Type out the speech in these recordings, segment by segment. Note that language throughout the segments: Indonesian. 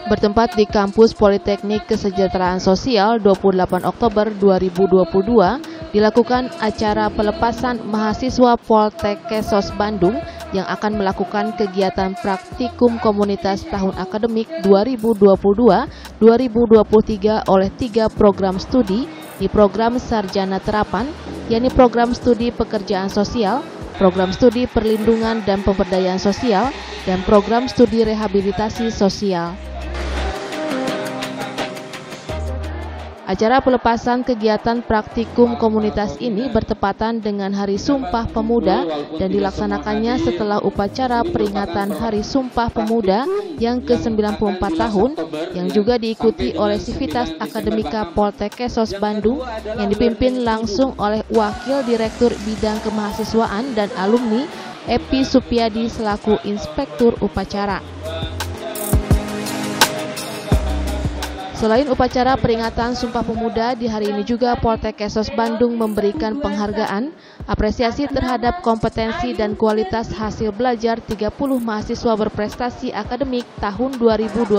Bertempat di Kampus Politeknik Kesejahteraan Sosial 28 Oktober 2022, dilakukan acara pelepasan mahasiswa Poltek Kesos Bandung yang akan melakukan kegiatan praktikum komunitas tahun akademik 2022-2023 oleh 3 program studi di program Sarjana Terapan, yakni program studi pekerjaan sosial, program studi perlindungan dan pemberdayaan sosial, dan program studi rehabilitasi sosial. Acara pelepasan kegiatan praktikum komunitas ini bertepatan dengan Hari Sumpah Pemuda dan dilaksanakannya setelah upacara peringatan Hari Sumpah Pemuda yang ke-94 tahun yang juga diikuti oleh Sivitas Akademika Poltek Kesos Bandung yang dipimpin langsung oleh Wakil Direktur Bidang Kemahasiswaan dan Alumni Epi Supiadi selaku Inspektur Upacara. Selain upacara peringatan Sumpah Pemuda, di hari ini juga Poltek Kesos Bandung memberikan penghargaan, apresiasi terhadap kompetensi dan kualitas hasil belajar 30 mahasiswa berprestasi akademik tahun 2022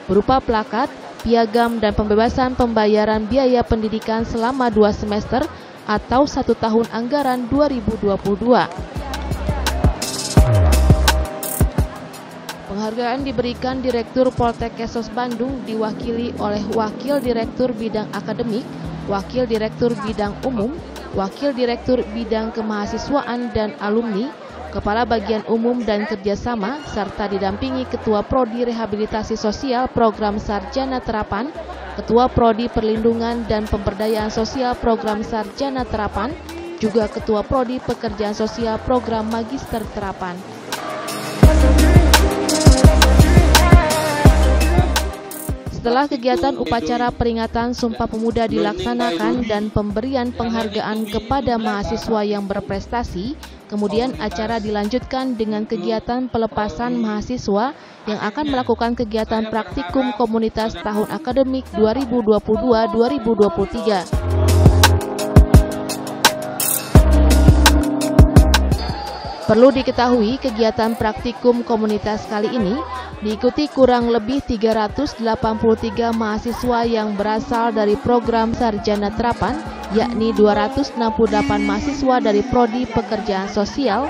berupa plakat, piagam, dan pembebasan pembayaran biaya pendidikan selama 2 semester atau 1 tahun anggaran 2022. Penghargaan diberikan Direktur Poltek Kesos Bandung diwakili oleh Wakil Direktur Bidang Akademik, Wakil Direktur Bidang Umum, Wakil Direktur Bidang Kemahasiswaan dan Alumni, Kepala Bagian Umum dan Kerjasama, serta didampingi Ketua Prodi Rehabilitasi Sosial Program Sarjana Terapan, Ketua Prodi Perlindungan dan Pemberdayaan Sosial Program Sarjana Terapan, juga Ketua Prodi Pekerjaan Sosial Program Magister Terapan. Setelah kegiatan upacara peringatan Sumpah Pemuda dilaksanakan dan pemberian penghargaan kepada mahasiswa yang berprestasi, kemudian acara dilanjutkan dengan kegiatan pelepasan mahasiswa yang akan melakukan kegiatan praktikum komunitas tahun akademik 2022-2023. Perlu diketahui, kegiatan praktikum komunitas kali ini diikuti kurang lebih 383 mahasiswa yang berasal dari program Sarjana Terapan, yakni 268 mahasiswa dari Prodi Pekerjaan Sosial,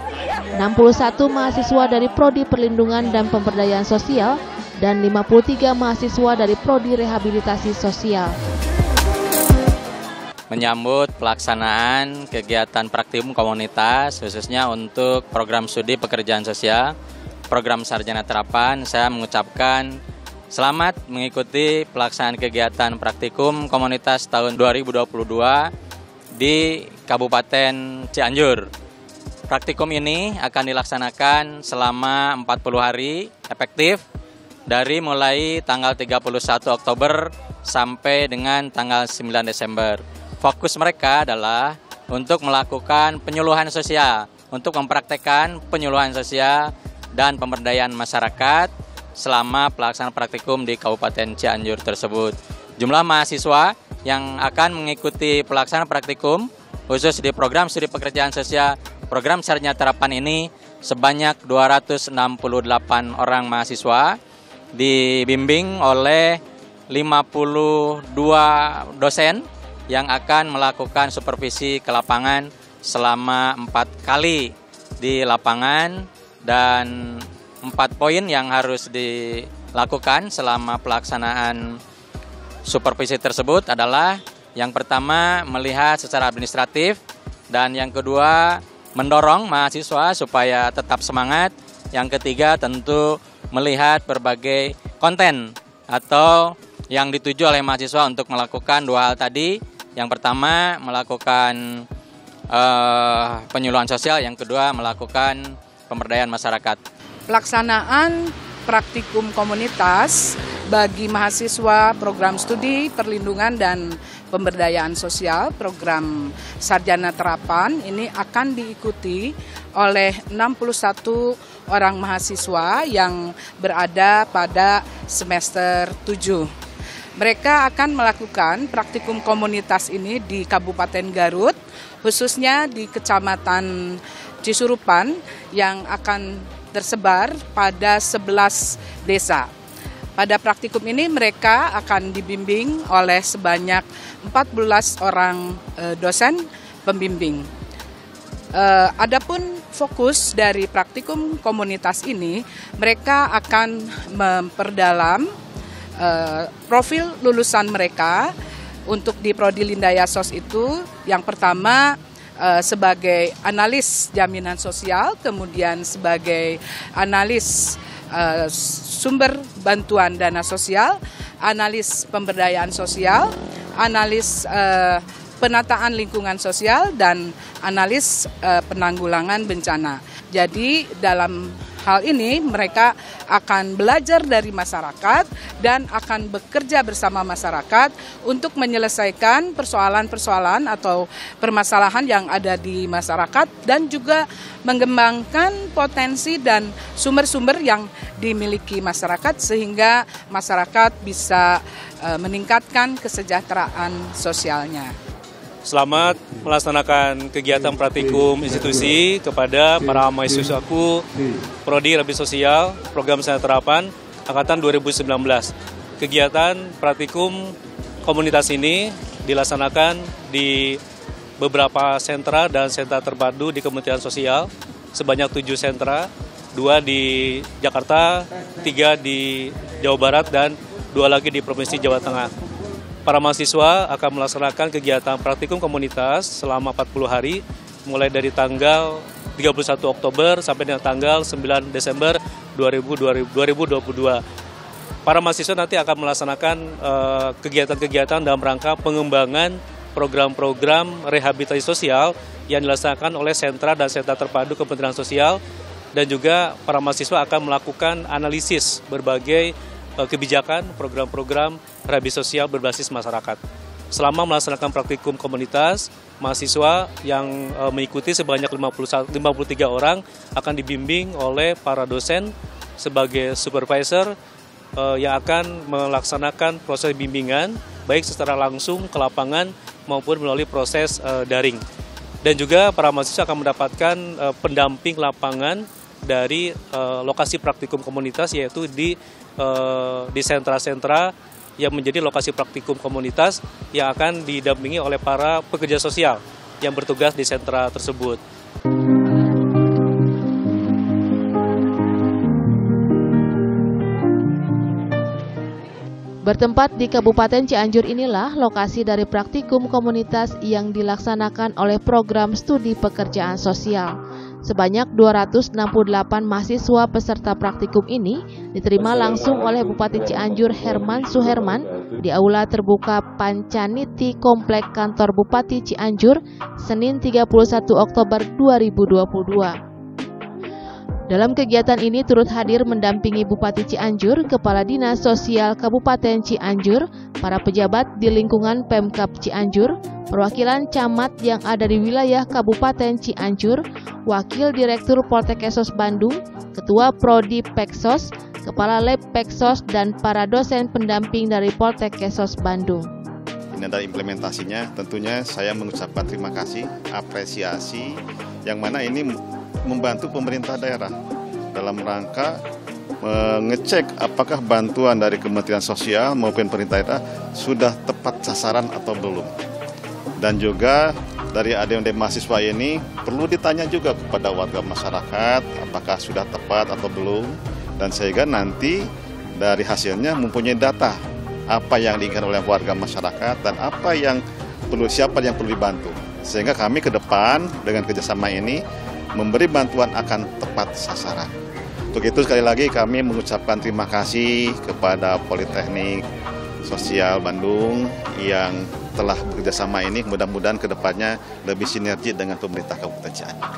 61 mahasiswa dari Prodi Perlindungan dan Pemberdayaan Sosial, dan 53 mahasiswa dari Prodi Rehabilitasi Sosial. Menyambut pelaksanaan kegiatan praktikum komunitas khususnya untuk program studi pekerjaan sosial, program Sarjana Terapan, saya mengucapkan selamat mengikuti pelaksanaan kegiatan praktikum komunitas tahun 2022 di Kabupaten Cianjur. Praktikum ini akan dilaksanakan selama 40 hari efektif dari mulai tanggal 31 Oktober sampai dengan tanggal 9 Desember. Fokus mereka adalah untuk melakukan penyuluhan sosial, untuk mempraktekkan penyuluhan sosial dan pemberdayaan masyarakat selama pelaksanaan praktikum di Kabupaten Cianjur tersebut. Jumlah mahasiswa yang akan mengikuti pelaksanaan praktikum khusus di program studi pekerjaan sosial, program Sarjana Terapan ini sebanyak 268 orang mahasiswa, dibimbing oleh 52 dosen yang akan melakukan supervisi ke lapangan selama 4 kali di lapangan, dan 4 poin yang harus dilakukan selama pelaksanaan supervisi tersebut adalah yang pertama melihat secara administratif, dan yang kedua mendorong mahasiswa supaya tetap semangat, yang ketiga tentu melihat berbagai konten atau yang dituju oleh mahasiswa untuk melakukan 2 hal tadi. Yang pertama melakukan penyuluhan sosial, yang kedua melakukan pemberdayaan masyarakat. Pelaksanaan praktikum komunitas bagi mahasiswa program studi perlindungan dan pemberdayaan sosial program Sarjana Terapan ini akan diikuti oleh 61 orang mahasiswa yang berada pada semester 7. Mereka akan melakukan praktikum komunitas ini di Kabupaten Garut, khususnya di Kecamatan Cisurupan yang akan tersebar pada 11 desa. Pada praktikum ini mereka akan dibimbing oleh sebanyak 14 orang dosen pembimbing. Adapun fokus dari praktikum komunitas ini, mereka akan memperdalam profil lulusan mereka. Untuk di Prodi Lindayasos itu, yang pertama sebagai analis jaminan sosial, kemudian sebagai analis sumber bantuan dana sosial, analis pemberdayaan sosial, analis penataan lingkungan sosial, dan analis penanggulangan bencana. Jadi dalam hal ini mereka akan belajar dari masyarakat dan akan bekerja bersama masyarakat untuk menyelesaikan persoalan-persoalan atau permasalahan yang ada di masyarakat dan juga mengembangkan potensi dan sumber-sumber yang dimiliki masyarakat sehingga masyarakat bisa meningkatkan kesejahteraan sosialnya. Selamat melaksanakan kegiatan praktikum institusi kepada para mahasiswaku Prodi Lebih Sosial Program Sarjana Terapan Angkatan 2019. Kegiatan praktikum komunitas ini dilaksanakan di beberapa sentra dan sentra terpadu di Kementerian Sosial, sebanyak 7 sentra, 2 di Jakarta, 3 di Jawa Barat, dan 2 lagi di Provinsi Jawa Tengah. Para mahasiswa akan melaksanakan kegiatan praktikum komunitas selama 40 hari, mulai dari tanggal 31 Oktober sampai dengan tanggal 9 Desember 2022. Para mahasiswa nanti akan melaksanakan kegiatan-kegiatan dalam rangka pengembangan program-program rehabilitasi sosial yang dilaksanakan oleh sentra dan sentra terpadu Kementerian Sosial, dan juga para mahasiswa akan melakukan analisis berbagai kebijakan, program-program rehabilitasi sosial berbasis masyarakat. Selama melaksanakan praktikum komunitas, mahasiswa yang mengikuti sebanyak 53 orang akan dibimbing oleh para dosen sebagai supervisor yang akan melaksanakan proses bimbingan baik secara langsung ke lapangan maupun melalui proses daring. Dan juga para mahasiswa akan mendapatkan pendamping lapangan dari lokasi praktikum komunitas, yaitu di sentra-sentra yang menjadi lokasi praktikum komunitas yang akan didampingi oleh para pekerja sosial yang bertugas di sentra tersebut. Bertempat di Kabupaten Cianjur inilah lokasi dari praktikum komunitas yang dilaksanakan oleh program studi pekerjaan sosial. Sebanyak 268 mahasiswa peserta praktikum ini diterima langsung oleh Bupati Cianjur Herman Suherman di Aula Terbuka Pancaniti Komplek Kantor Bupati Cianjur, Senin 31 Oktober 2022. Dalam kegiatan ini turut hadir mendampingi Bupati Cianjur, Kepala Dinas Sosial Kabupaten Cianjur, para pejabat di lingkungan Pemkab Cianjur, perwakilan camat yang ada di wilayah Kabupaten Cianjur, Wakil Direktur Poltekkes Bandung, Ketua Prodi Peksos, Kepala Lab Peksos, dan para dosen pendamping dari Poltekkes Bandung. Ini adalah implementasinya, tentunya saya mengucapkan terima kasih, apresiasi, yang mana ini membantu pemerintah daerah dalam rangka mengecek apakah bantuan dari Kementerian Sosial maupun pemerintah daerah sudah tepat sasaran atau belum. Dan juga dari adik-adik mahasiswa ini perlu ditanya juga kepada warga masyarakat apakah sudah tepat atau belum, dan sehingga nanti dari hasilnya mempunyai data apa yang diinginkan oleh warga masyarakat dan apa yang perlu, siapa yang perlu dibantu, sehingga kami ke depan dengan kerjasama ini memberi bantuan akan tepat sasaran. Untuk itu sekali lagi kami mengucapkan terima kasih kepada Politeknik Sosial Bandung yang telah bekerjasama ini. Mudah-mudahan ke depannya lebih sinergi dengan pemerintah Kabupaten Cianjur.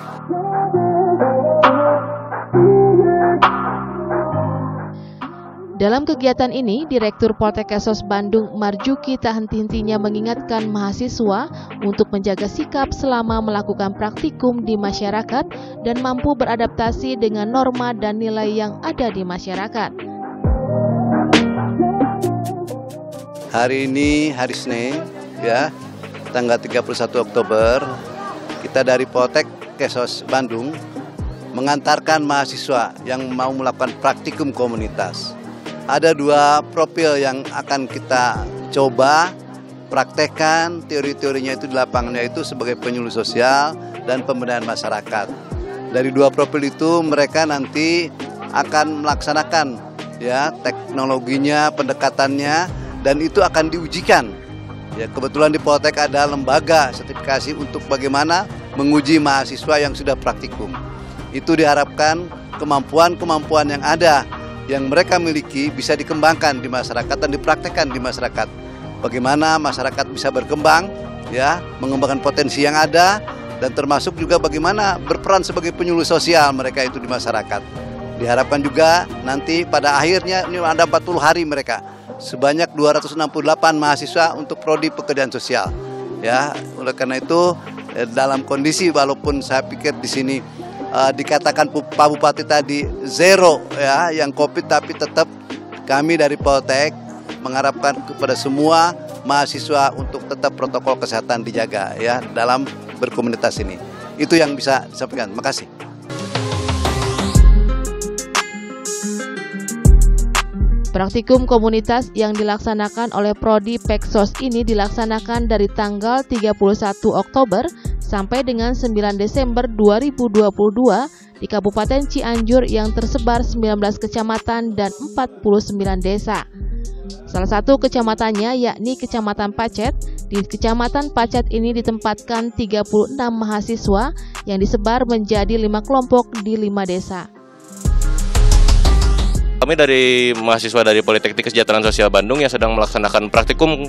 Dalam kegiatan ini, Direktur Poltekkes Bandung Marjuki tak henti-hentinya mengingatkan mahasiswa untuk menjaga sikap selama melakukan praktikum di masyarakat dan mampu beradaptasi dengan norma dan nilai yang ada di masyarakat. Hari ini hari Senin, ya, tanggal 31 Oktober, kita dari Poltekkes Bandung mengantarkan mahasiswa yang mau melakukan praktikum komunitas. ada 2 profil yang akan kita coba praktekkan teori-teorinya itu di lapangan, yaitu sebagai penyuluh sosial dan pemberdayaan masyarakat. Dari 2 profil itu mereka nanti akan melaksanakan ya teknologinya, pendekatannya, dan itu akan diujikan. Ya, kebetulan di Poltek ada lembaga sertifikasi untuk bagaimana menguji mahasiswa yang sudah praktikum. Itu diharapkan kemampuan-kemampuan yang ada yang mereka miliki bisa dikembangkan di masyarakat dan dipraktekkan di masyarakat. Bagaimana masyarakat bisa berkembang, ya, mengembangkan potensi yang ada, dan termasuk juga bagaimana berperan sebagai penyuluh sosial mereka itu di masyarakat. Diharapkan juga nanti pada akhirnya ini ada 40 hari mereka, sebanyak 268 mahasiswa untuk prodi pekerjaan sosial. Ya, oleh karena itu dalam kondisi walaupun saya pikir di sini dikatakan Pak Bupati tadi zero ya yang COVID, tapi tetap kami dari Poltek mengharapkan kepada semua mahasiswa untuk tetap protokol kesehatan dijaga ya dalam berkomunitas ini. Itu yang bisa disampaikan. Makasih. Praktikum komunitas yang dilaksanakan oleh Prodi Peksos ini dilaksanakan dari tanggal 31 Oktober sampai dengan 9 Desember 2022 di Kabupaten Cianjur yang tersebar 19 kecamatan dan 49 desa. Salah satu kecamatannya yakni Kecamatan Pacet. Di Kecamatan Pacet ini ditempatkan 36 mahasiswa yang disebar menjadi 5 kelompok di 5 desa. Kami dari mahasiswa dari Politeknik Kesejahteraan Sosial Bandung yang sedang melaksanakan praktikum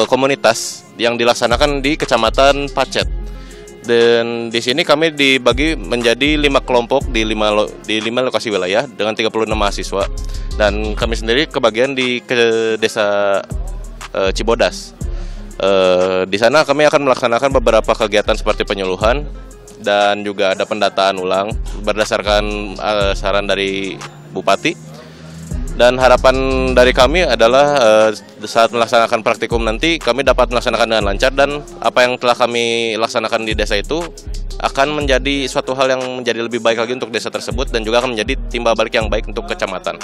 komunitas yang dilaksanakan di Kecamatan Pacet. Dan di sini kami dibagi menjadi 5 kelompok di 5 lokasi wilayah dengan 36 mahasiswa. Dan kami sendiri kebagian ke desa Cibodas. Di sana kami akan melaksanakan beberapa kegiatan seperti penyuluhan dan juga ada pendataan ulang berdasarkan saran dari Bupati. Dan harapan dari kami adalah saat melaksanakan praktikum nanti kami dapat melaksanakan dengan lancar, dan apa yang telah kami laksanakan di desa itu akan menjadi suatu hal yang menjadi lebih baik lagi untuk desa tersebut dan juga akan menjadi timbal balik yang baik untuk kecamatan.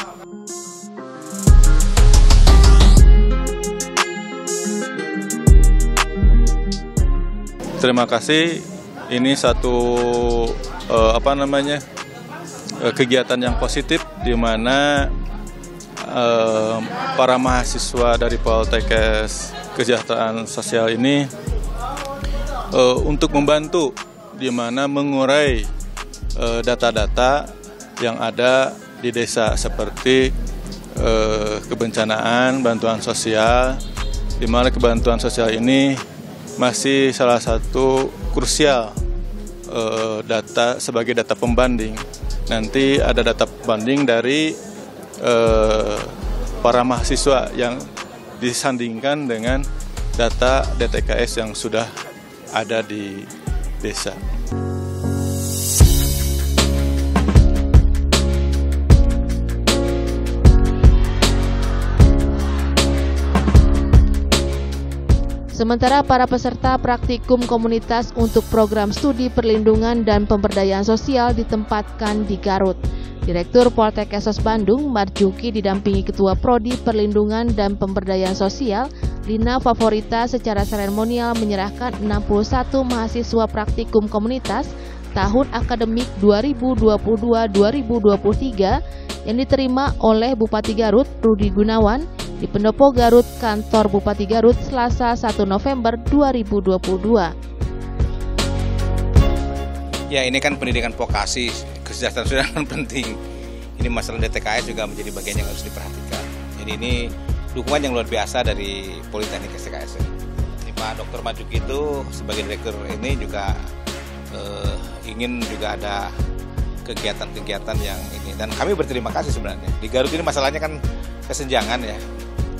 Terima kasih. Ini satu kegiatan yang positif di mana para mahasiswa dari Poltekkes Kesejahteraan Sosial ini untuk membantu di mana mengurai data-data yang ada di desa seperti kebencanaan, bantuan sosial, di mana kebantuan sosial ini masih salah satu krusial data sebagai data pembanding. Nanti ada data pembanding dari para mahasiswa yang disandingkan dengan data DTKS yang sudah ada di desa. Sementara para peserta praktikum komunitas untuk program studi perlindungan dan pemberdayaan sosial ditempatkan di Garut. Direktur Poltek Kesos Bandung, Marjuki, didampingi Ketua Prodi Perlindungan dan Pemberdayaan Sosial, Lina Favorita, secara seremonial menyerahkan 61 mahasiswa praktikum komunitas tahun akademik 2022-2023 yang diterima oleh Bupati Garut, Rudi Gunawan, di Pendopo Garut, Kantor Bupati Garut, Selasa 1 November 2022. Ya, ini kan pendidikan vokasi, kesejahteraan sosial kan penting. Ini masalah DTKS juga menjadi bagian yang harus diperhatikan. Jadi ini dukungan yang luar biasa dari Politeknik STKS. Ini Pak Dr. Marjuki itu sebagai direktur ini juga ingin juga ada kegiatan-kegiatan yang ini. Dan kami berterima kasih sebenarnya. Di Garut ini masalahnya kan kesenjangan ya.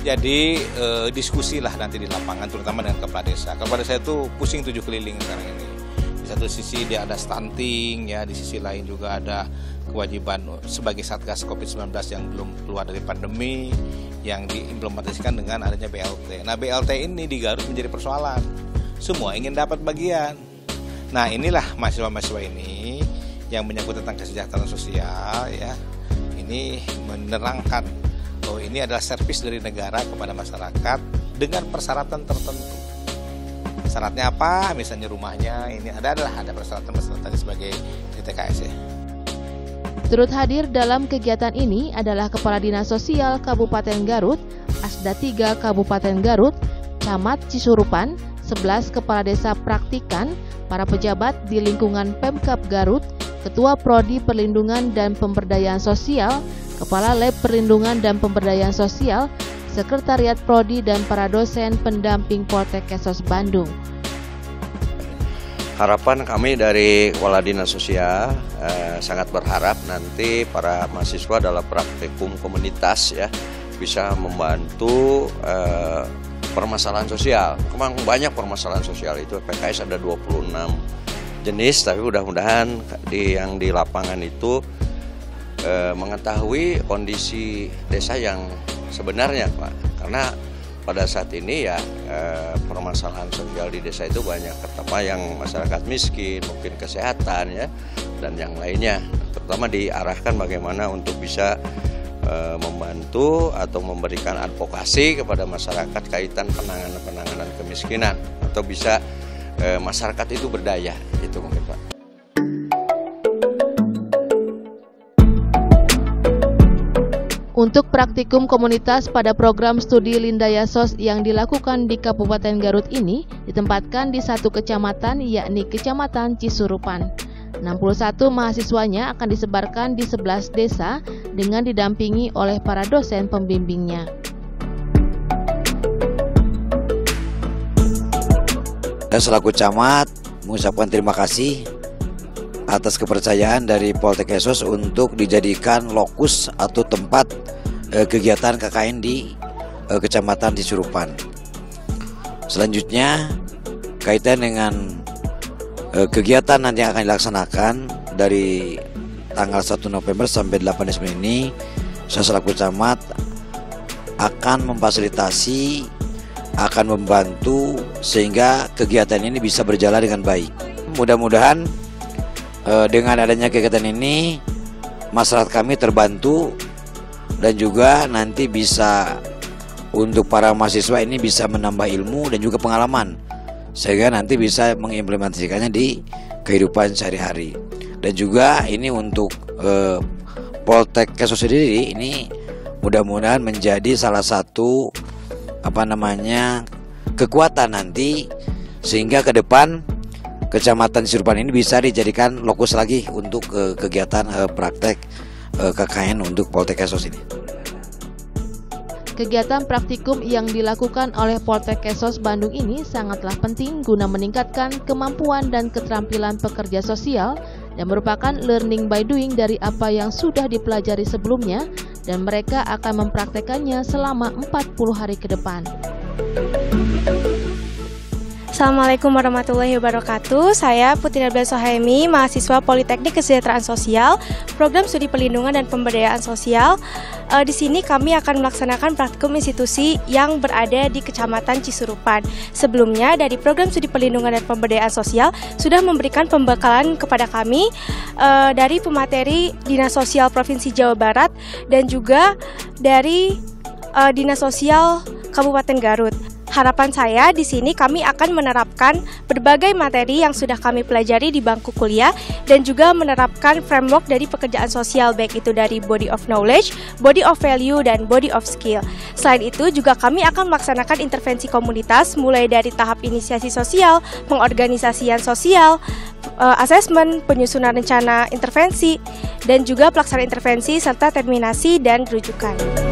Jadi diskusilah nanti di lapangan, terutama dengan kepala desa. Kepala desa itu pusing 7 keliling sekarang ini. Di satu sisi dia ada stunting, ya, di sisi lain juga ada kewajiban sebagai Satgas COVID-19 yang belum keluar dari pandemi, yang diimplementasikan dengan adanya BLT. Nah, BLT ini di Garut menjadi persoalan. Semua ingin dapat bagian. Nah, inilah mahasiswa-mahasiswa ini yang menyangkut tentang kesejahteraan sosial, ya. Ini menerangkan bahwa ini adalah servis dari negara kepada masyarakat dengan persyaratan tertentu. Syaratnya apa? Misalnya rumahnya ini ada persyaratan sebagai TKS ya. Turut hadir dalam kegiatan ini adalah Kepala Dinas Sosial Kabupaten Garut, Asda 3 Kabupaten Garut, Camat Cisurupan, 11 Kepala Desa Praktikan, para pejabat di lingkungan Pemkab Garut, Ketua Prodi Perlindungan dan Pemberdayaan Sosial, Kepala Lab Perlindungan dan Pemberdayaan Sosial, Sekretariat Prodi dan para dosen pendamping Poltekkes Bandung. Harapan kami dari Kepala Dinas Sosial sangat berharap nanti para mahasiswa dalam praktikum komunitas ya bisa membantu permasalahan sosial. Memang banyak permasalahan sosial itu, PKS ada 26 jenis, tapi mudah-mudahan yang di lapangan itu mengetahui kondisi desa yang sebenarnya, Pak. Karena pada saat ini ya permasalahan sosial di desa itu banyak, terutama yang masyarakat miskin, mungkin kesehatan ya, dan yang lainnya. Terutama diarahkan bagaimana untuk bisa membantu atau memberikan advokasi kepada masyarakat kaitan penanganan kemiskinan, atau bisa masyarakat itu berdaya, itu mungkin Pak. Untuk praktikum komunitas pada program studi Lindayasos yang dilakukan di Kabupaten Garut ini ditempatkan di satu kecamatan, yakni Kecamatan Cisurupan. 61 mahasiswanya akan disebarkan di 11 desa dengan didampingi oleh para dosen pembimbingnya. Saya selaku camat mengucapkan terima kasih atas kepercayaan dari Poltekkes untuk dijadikan lokus atau tempat kegiatan KKN di Kecamatan Cisurupan. Selanjutnya kaitan dengan kegiatan nanti yang akan dilaksanakan dari tanggal 1 November sampai 8 Desember ini, saya selaku camat akan memfasilitasi, akan membantu sehingga kegiatan ini bisa berjalan dengan baik. Mudah-mudahan dengan adanya kegiatan ini masyarakat kami terbantu, dan juga nanti bisa untuk para mahasiswa ini bisa menambah ilmu dan juga pengalaman, sehingga nanti bisa mengimplementasikannya di kehidupan sehari-hari. Dan juga ini untuk Poltekkes sendiri ini mudah-mudahan menjadi salah satu kekuatan nanti, sehingga ke depan Kecamatan Cisurupan ini bisa dijadikan lokus lagi untuk kegiatan praktek KKN untuk Poltekkes ini. Kegiatan praktikum yang dilakukan oleh Poltekkes Bandung ini sangatlah penting guna meningkatkan kemampuan dan keterampilan pekerja sosial dan merupakan learning by doing dari apa yang sudah dipelajari sebelumnya, dan mereka akan mempraktekannya selama 40 hari ke depan. Assalamualaikum warahmatullahi wabarakatuh. Saya Putri Nabila Sohaimi, mahasiswa Politeknik Kesejahteraan Sosial, Program Studi Perlindungan dan Pemberdayaan Sosial. Di sini kami akan melaksanakan praktikum institusi yang berada di Kecamatan Cisurupan. Sebelumnya dari Program Studi Perlindungan dan Pemberdayaan Sosial sudah memberikan pembekalan kepada kami dari pemateri Dinas Sosial Provinsi Jawa Barat dan juga dari Dinas Sosial Kabupaten Garut. Harapan saya di sini kami akan menerapkan berbagai materi yang sudah kami pelajari di bangku kuliah dan juga menerapkan framework dari pekerjaan sosial, baik itu dari body of knowledge, body of value, dan body of skill. Selain itu juga kami akan melaksanakan intervensi komunitas mulai dari tahap inisiasi sosial, pengorganisasian sosial, asesmen, penyusunan rencana intervensi, dan juga pelaksanaan intervensi serta terminasi dan rujukan.